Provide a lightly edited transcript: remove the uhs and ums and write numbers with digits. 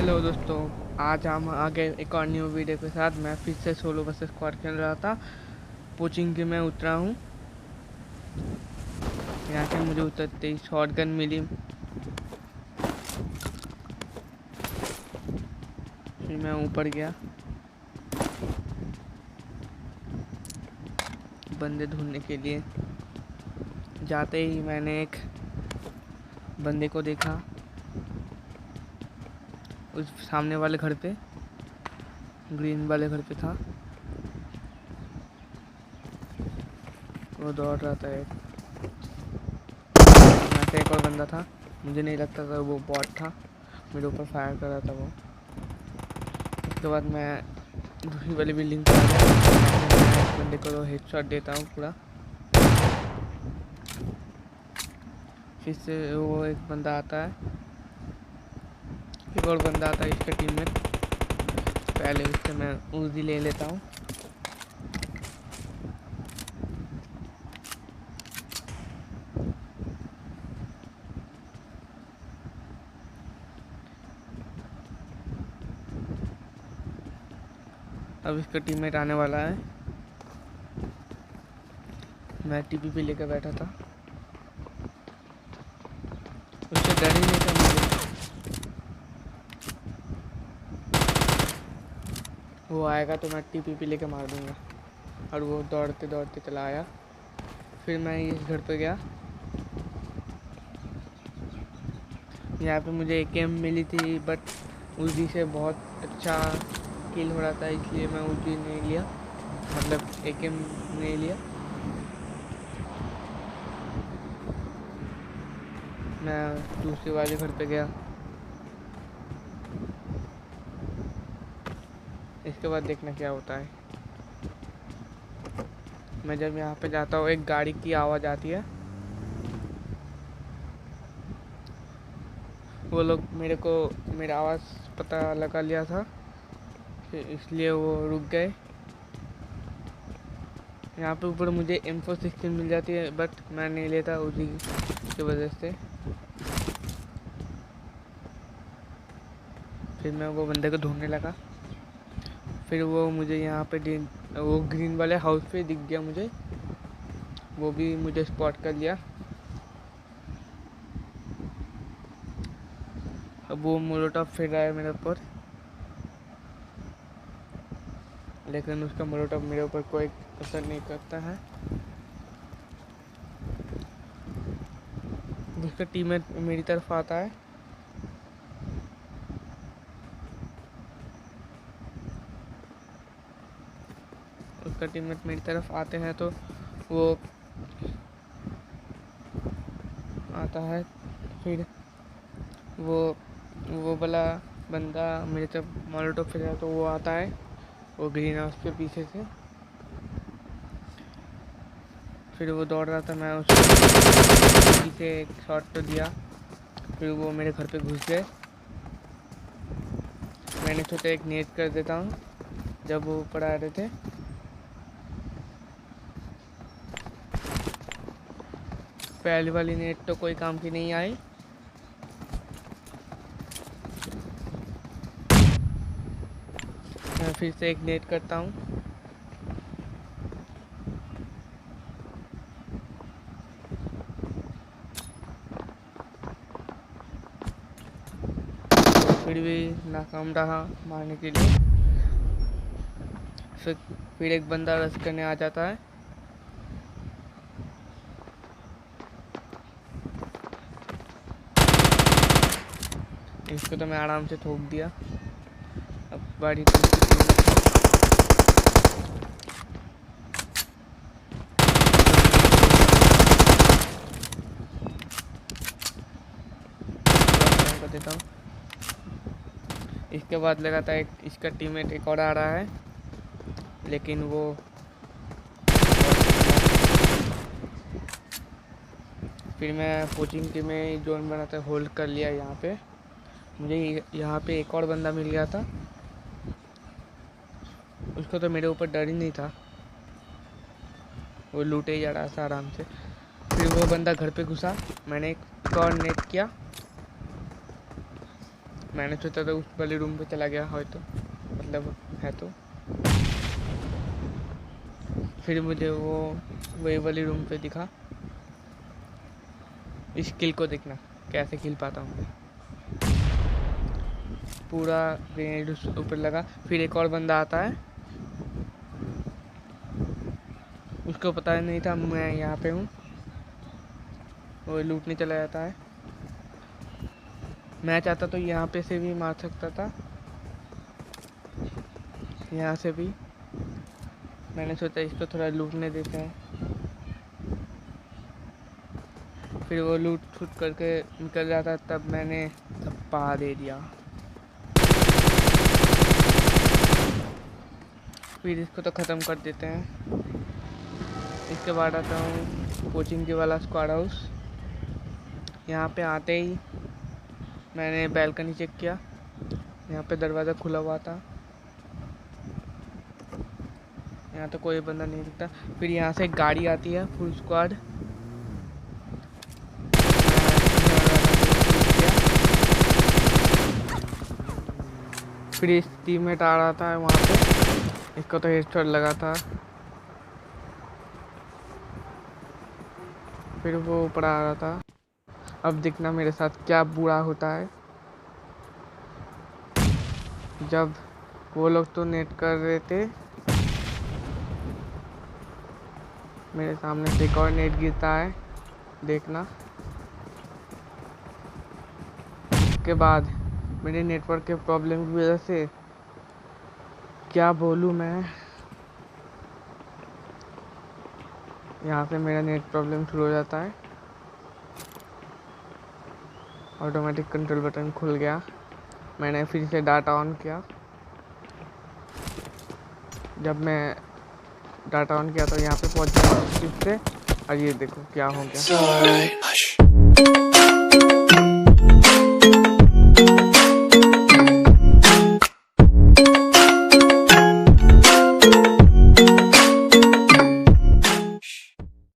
Hello दोस्तों, आज हम आ गए एक और न्यू वीडियो के साथ। मैं फिर से सोलो वर्सेस स्क्वाड खेल रहा था। कोचिंग के मैं उतरा हूँ। यहाँ से मुझे उतरते ही शॉटगन मिली। फिर मैं ऊपर गया बंदे ढूंढने के लिए। जाते ही मैंने एक बंदे को देखा उस सामने वाले घर पे, ग्रीन वाले घर पे था। वो दौड़ रहा था। यहाँ से एक और बंदा था, मुझे नहीं लगता था वो बॉट था, मेरे ऊपर फायर कर रहा था वो। उसके बाद मैं दूसरी वाली बिल्डिंग पर आ गया। मैं इस बंदे को हेडशॉट देता हूँ पूरा। फिर से वो एक बंदा आता है, एक और बंदा आता है इसका टीममेट। पहले उससे मैं उजी ले लेता हूँ। अब इसका टीममेट आने वाला है। मैं टीपी पे लेकर बैठा था, उससे डर ही नहीं था मुझे। वो आएगा तो मैं टीपी पे लेकर मार दूंगा। और वो दौड़ते दौड़ते चला आया। फिर मैं इस घर पे गया। यहाँ पे मुझे एकेएम मिली थी, बट उजी से बहुत अच्छा किल हो रहा था, इसलिए मैं उजी नहीं लिया, मतलब एकेएम नहीं लिया। मैं दूसरे वाले घर पे गया। इसके बाद देखना क्या होता है। मैं जब यहाँ पे जाता हूँ, एक गाड़ी की आवाज़ आती है। वो लोग मेरा आवाज़ पता लगा लिया था, इसलिए वो रुक गए। यहाँ पे ऊपर मुझे M416 मिल जाती है, बट मैं नहीं लेता उसी की वजह से। फिर मैं वो बंदे को ढूंढने लगा। फिर वो मुझे यहाँ पे वो ग्रीन वाले हाउस पे दिख गया मुझे। वो भी मुझे स्पॉट कर लिया। अब वो मोलोटॉप फेंक रहा है मेरे ऊपर, लेकिन उसका मोलोटॉप मेरे ऊपर कोई असर नहीं करता है। उसका टीममेट मेरी तरफ आता है। उसका टीममेट मेरी तरफ आते हैं तो वो आता है। फिर वो वाला बंदा मेरी तरफ मोलोटॉप फेंक रहा है, तो वो आता है वो ग्रीन हाउस के पीछे से। फिर वो दौड़ रहा था, मैं उसको पीछे एक शॉट तो दिया। फिर वो मेरे घर पे घुस गए। मैंने सोचा एक नेट कर देता हूँ जब वो ऊपर आ रहे थे। पहली वाली नेट तो कोई काम की नहीं आई। मैं फिर से एक नेट करता हूँ। फिर भी नाकाम रहा मारने के लिए। फिर एक बंदा रश करने आ जाता है। इसको तो मैं आराम से ठोक दिया। अब बारी कर देता हूँ। इसके बाद लगा था इसका टीममेट एक और आ रहा है, लेकिन वो फिर मैं कोचिंग टीम में जोन बनाता होल्ड कर लिया। यहाँ पे मुझे यहाँ पे एक और बंदा मिल गया था। उसको तो मेरे ऊपर डर ही नहीं था, वो लूटे ही जा रहा था आराम से। फिर वो बंदा घर पे घुसा, मैंने एक और नेट किया। मैंने सोचा था उस वाले रूम पे चला गया हो तो, मतलब है तो। फिर मुझे वो वही वाली रूम पे दिखा। इस किल को देखना कैसे किल पाता हूँ मैं। पूरा ग्रेनेड उस ऊपर लगा। फिर एक और बंदा आता है, उसको पता नहीं था मैं यहाँ पे हूँ, वो लूटने चला जाता है। मैं चाहता तो यहाँ पे से भी मार सकता था, यहाँ से भी। मैंने सोचा इसको थोड़ा लूटने देते हैं। फिर वो लूट छूट करके निकल जाता, तब मैंने थप्पा दे दिया। फिर इसको तो ख़त्म कर देते हैं। इसके बाद आता हूँ कोचिंग के वाला स्क्वाड हाउस। यहाँ पे आते ही मैंने बैल्कनी चेक किया, यहाँ पे दरवाज़ा खुला हुआ था, यहाँ तो कोई बंदा नहीं दिखता। फिर यहाँ से एक गाड़ी आती है, फुल स्क्वाड। फिर इस टीममेट आ रहा था वहाँ पे, इसको तो हेडशॉट लगा था। फिर वो ऊपर आ रहा था। अब देखना मेरे साथ क्या बुरा होता है। जब वो लोग तो नेट कर रहे थे, मेरे सामने से एक और नेट गिरता है, देखना। उसके बाद मेरे नेटवर्क के प्रॉब्लम की वजह से क्या बोलूँ मैं, यहाँ से मेरा नेट प्रॉब्लम शुरू हो जाता है। ऑटोमेटिक कंट्रोल बटन खुल गया। मैंने फिर से डाटा ऑन किया। जब मैं डाटा ऑन किया तो यहाँ पे पहुँच गया से, और ये देखो क्या हो गया।